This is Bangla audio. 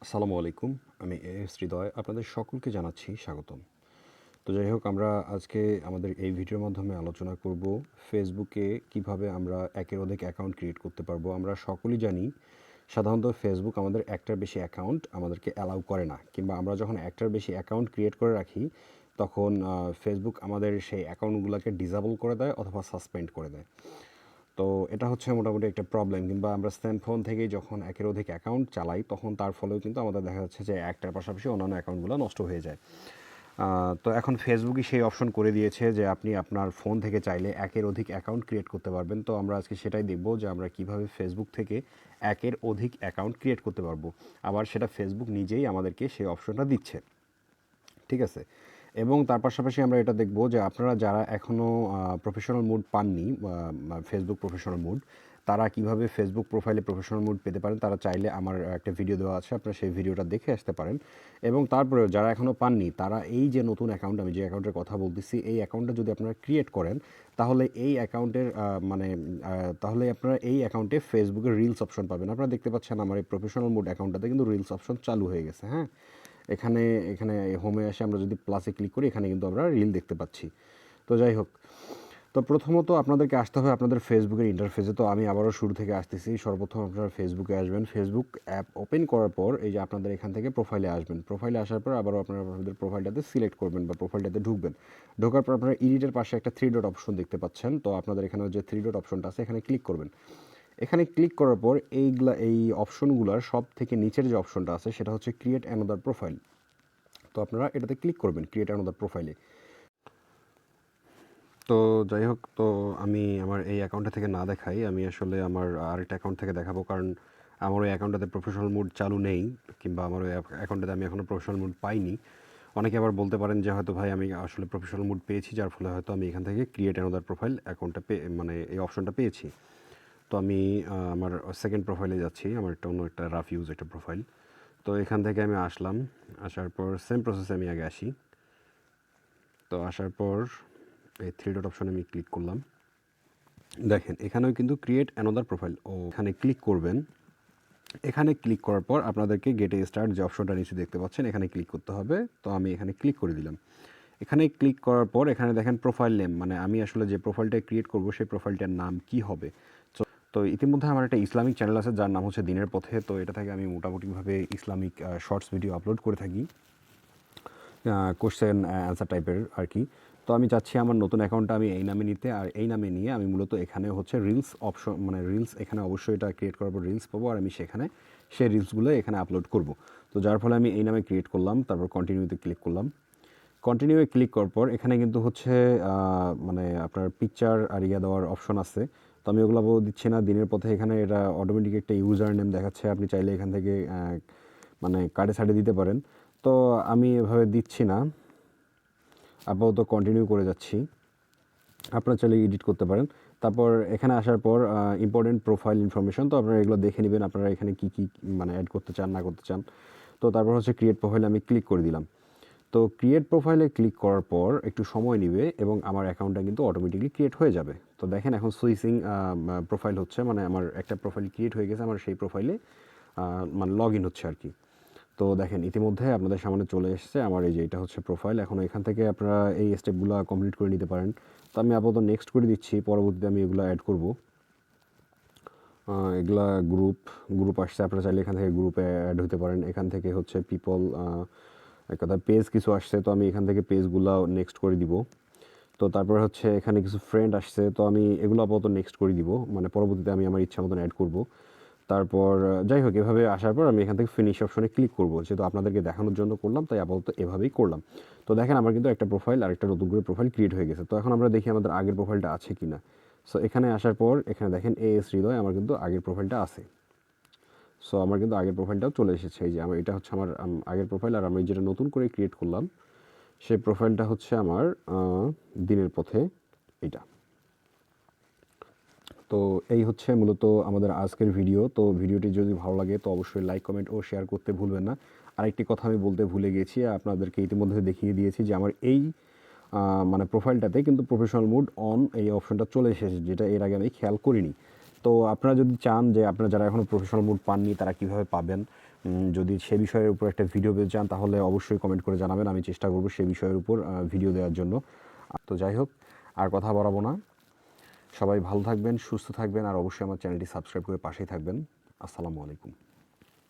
আসসালামু আলাইকুম। আমি হৃদয় আপনাদের সকলকে জানাচ্ছি স্বাগতম। তো যাই হোক, আমরা আজকে আমাদের এই ভিডিওর মাধ্যমে আলোচনা করব ফেসবুকে কিভাবে আমরা একের অধিক অ্যাকাউন্ট ক্রিয়েট করতে পারবো। আমরা সকলেই জানি সাধারণত ফেসবুক আমাদের একটার বেশি অ্যাকাউন্ট আমাদেরকে অ্যালাউ করে না, কিংবা আমরা যখন একটার বেশি অ্যাকাউন্ট ক্রিয়েট করে রাখি তখন ফেসবুক আমাদের সেই অ্যাকাউন্টগুলোকে ডিসেবল করে দেয় অথবা সাসপেন্ড করে দেয়। তো এটা হচ্ছে মোটামুটি একটা প্রবলেম। কিংবা আমরা স্যাম ফোন থেকেই যখন একের অধিক অ্যাকাউন্ট চালাই তখন তার ফলেও কিন্তু আমাদের দেখা যাচ্ছে যে একটার পাশাপাশি অন্যান্য অ্যাকাউন্টগুলো নষ্ট হয়ে যায়। তো এখন ফেসবুকই সেই অপশন করে দিয়েছে যে আপনি আপনার ফোন থেকে চাইলে একের অধিক অ্যাকাউন্ট ক্রিয়েট করতে পারবেন। তো আমরা আজকে সেটাই দেখব যে আমরা কিভাবে ফেসবুক থেকে একের অধিক অ্যাকাউন্ট ক্রিয়েট করতে পারবো, আবার সেটা ফেসবুক নিজেই আমাদেরকে সেই অপশনটা দিচ্ছে। ঠিক আছে, এবং তার পাশাপাশি আমরা এটা দেখব যে আপনারা যারা এখনও প্রফেশনাল মুড পাননি, ফেসবুক প্রফেশনাল মুড, তারা কিভাবে ফেসবুক প্রোফাইলে প্রফেশনাল মুড পেতে পারেন। তারা চাইলে আমার একটা ভিডিও দেওয়া আছে, আপনারা সেই ভিডিওটা দেখে আসতে পারেন। এবং তারপরেও যারা এখনও পাননি তারা এই যে নতুন অ্যাকাউন্ট, আমি যে অ্যাকাউন্টের কথা বলতেছি, এই অ্যাকাউন্টটা যদি আপনারা ক্রিয়েট করেন তাহলে এই অ্যাকাউন্টের তাহলে আপনারা এই অ্যাকাউন্টে ফেসবুকের রিলস অপশন পাবেন। আপনারা দেখতে পাচ্ছেন আমার এই প্রফেশনাল মুড অ্যাকাউন্টটাতে কিন্তু রিলস অপশন চালু হয়ে গেছে। হ্যাঁ, এখানে এখানে হোমে এসে আমরা যদি প্লাসে ক্লিক করি এখানে কিন্তু আমরা রিল দেখতে পাচ্ছি। তো যাই হোক, তো প্রথমত আপনাদেরকে আসতে হবে আপনাদের ফেসবুকের ইন্টারফেসে। তো আমি আবারও শুরু থেকে আসতেছি। সর্বপ্রথম আপনারা ফেসবুকে আসবেন। ফেসবুক অ্যাপ ওপেন করার পর এই যে আপনাদের এখান থেকে প্রোফাইলে আসবেন। প্রোফাইলে আসার পর আবারও আপনারা আপনাদের প্রোফাইলটাতে সিলেক্ট করবেন বা প্রোফাইলটাতে ঢুকবেন। ঢোকার পর আপনারা এডিটের পাশে একটা 3 ডট অপশন দেখতে পাচ্ছেন। তো আপনাদের এখানে যে 3 ডট অপশনটা আছে এখানে ক্লিক করবেন। এখানে ক্লিক করার পর এই অপশনগুলোর সব থেকে নিচের যে অপশনটা আছে সেটা হচ্ছে ক্রিয়েট অ্যানাদার প্রোফাইল। তো আপনারা এটাতে ক্লিক করবেন ক্রিয়েট অ্যানাদার প্রোফাইলে। তো যাই হোক, তো আমি আমার এই অ্যাকাউন্টটা থেকে না দেখাই, আমি আসলে আমার আরেকটা অ্যাকাউন্ট থেকে দেখাবো, কারণ আমার ওই অ্যাকাউন্টটাতে প্রফেশনাল মুড চালু নেই, কিংবা আমার ওই অ্যাকাউন্টটাতে আমি এখনও প্রফেশনাল মুড পাইনি। অনেকে আবার বলতে পারেন যে হয়তো ভাই আমি আসলে প্রফেশনাল মুড পেয়েছি, যার ফলে হয়তো আমি এখান থেকে ক্রিয়েট অ্যানাদার প্রোফাইল অ্যাকাউন্টটা এই অপশনটা পেয়েছি। তো আমি আমার সেকেন্ড প্রোফাইলে যাচ্ছি, আমার অন্য একটা রাফ ইউজ একটা প্রোফাইল। তো এখান থেকে আমি আসলাম, আসার পর সেম প্রসেসে আমি আগে আসি। তো আসার পর এই 3 ডট অপশনে আমি ক্লিক করলাম। দেখেন এখানেও কিন্তু ক্রিয়েট অ্যানাদার প্রোফাইল, এখানে ক্লিক করবেন। এখানে ক্লিক করার পর আপনাদেরকে গেটে স্টার্ট যে অপশনটা নিচে দেখতে পাচ্ছেন এখানে ক্লিক করতে হবে। তো আমি এখানে ক্লিক করে দিলাম। এখানে ক্লিক করার পর এখানে দেখেন প্রোফাইল নেম, মানে আমি আসলে যে প্রোফাইলটা ক্রিয়েট করব সেই প্রোফাইলটার নাম কি হবে। তো ইতিমধ্যে আমার একটা ইসলামিক চ্যানেল আছে যার নাম হচ্ছে দিনের পথে। তো এটা থেকে আমি মোটামুটিভাবে ইসলামিক শর্টস ভিডিও আপলোড করে থাকি, কোশ্চেন অ্যান্সার টাইপের আর কি। তো আমি চাচ্ছি আমার নতুন অ্যাকাউন্টটা আমি এই নামে নিতে, আর এই নামে নিয়ে আমি মূলত এখানে হচ্ছে রিলস অপশন, মানে রিলস এখানে অবশ্যই এটা ক্রিয়েট করার পর রিলস পাবো, আর আমি সেখানে সেই রিলসগুলো এখানে আপলোড করব। তো যার ফলে আমি এই নামে ক্রিয়েট করলাম, তারপর কন্টিনিউতে ক্লিক করলাম। কন্টিনিউয়ে ক্লিক করার পর এখানে কিন্তু হচ্ছে আপনার পিকচার আর দেওয়ার অপশন আছে। তো আমি ওগুলো দিচ্ছি না। দিনের পথে এখানে এটা অটোমেটিক একটা ইউজার নেম দেখাচ্ছে, আপনি চাইলে এখান থেকে কার্ডে সাইডে দিতে পারেন। তো আমি এভাবে দিচ্ছি না, আপাতত কন্টিনিউ করে যাচ্ছি। আপনারা চাইলে এডিট করতে পারেন। তারপর এখানে আসার পর ইম্পর্টেন্ট প্রোফাইল ইনফরমেশন, তো আপনারা এগুলো দেখে নেবেন আপনারা এখানে কী কী অ্যাড করতে চান না করতে চান। তো তারপর হচ্ছে ক্রিয়েট প্রোফাইলে আমি ক্লিক করে দিলাম। তো ক্রিয়েট প্রোফাইলে ক্লিক করার পর একটু সময় নেবে এবং আমার অ্যাকাউন্টটা কিন্তু অটোমেটিকলি ক্রিয়েট হয়ে যাবে। তো দেখেন এখন সুইচিং প্রোফাইল হচ্ছে, মানে আমার একটা প্রোফাইল ক্রিয়েট হয়ে গেছে, আমার সেই প্রোফাইলে লগ ইন হচ্ছে আর কি। তো দেখেন ইতিমধ্যে আপনাদের সামনে চলে এসেছে আমার এই যে এটা হচ্ছে প্রোফাইল। এখন এখান থেকে আপনারা এই স্টেপগুলো কমপ্লিট করে নিতে পারেন। তো আমি আপাতত নেক্সট করে দিচ্ছি, পরবর্তীতে আমি এগুলো অ্যাড করব। এগুলা গ্রুপ আসছে, আপনারা চাইলে এখান থেকে গ্রুপে অ্যাড হতে পারেন। এখান থেকে হচ্ছে পিপল, এক কথা পেজ কিছু আসছে, তো আমি এখান থেকে পেজগুলো নেক্সট করে দিব। তো তারপর হচ্ছে এখানে কিছু ফ্রেন্ড আসছে, তো আমি এগুলো আপাতত নেক্সট করে দিব, মানে পরবর্তীতে আমি আমার ইচ্ছা মতন অ্যাড করব। তারপর যাই হোক, এভাবে আসার পর আমি এখান থেকে ফিনিশ অপশনে ক্লিক করব, যেহেতু আপনাদেরকে দেখানোর জন্য করলাম তাই আপাতত এভাবেই করলাম। তো দেখেন আমার কিন্তু একটা প্রোফাইল আর একটা নতুন করে প্রোফাইল ক্রিয়েট হয়ে গেছে। তো এখন আমরা দেখি আমাদের আগের প্রোফাইলটা আছে কি না। সো এখানে আসার পর এখানে দেখেন হৃদয়, আমার কিন্তু আগের প্রোফাইলটা আছে। সো আমার কিন্তু আগের প্রোফাইলটাও চলে এসেছে। এই যে আমার এটা হচ্ছে আমার আগের প্রোফাইল, আর আমি যেটা নতুন করে ক্রিয়েট করলাম সেই প্রোফাইলটা হচ্ছে আমার দিনের পথে এটা। তো এই হচ্ছে মূলত আমাদের আজকের ভিডিও। তো ভিডিওটি যদি ভালো লাগে তো অবশ্যই লাইক, কমেন্ট ও শেয়ার করতে ভুলবেন না। আরেকটি কথা আমি বলতে ভুলে গেছি, আপনাদেরকে ইতিমধ্যে দেখিয়ে দিয়েছি যে আমার এই প্রোফাইলটাতে কিন্তু প্রফেশনাল মুড অন এই অপশনটা চলে এসেছে, যেটা এর আগে আমি খেয়াল করিনি। তো আপনারা যদি চান যে আপনারা যারা এখনও প্রফেশনাল মুড পাননি তারা কীভাবে পাবেন, যদি সে বিষয়ের উপর একটা ভিডিও পেতে চান তাহলে অবশ্যই কমেন্ট করে জানাবেন, আমি চেষ্টা করব সে বিষয়ের উপর ভিডিও দেওয়ার জন্য। তো যাই হোক, আর কথা বাড়াবো না, সবাই ভালো থাকবেন, সুস্থ থাকবেন, আর অবশ্যই আমার চ্যানেলটি সাবস্ক্রাইব করে পাশেই থাকবেন। আসসালামু আলাইকুম।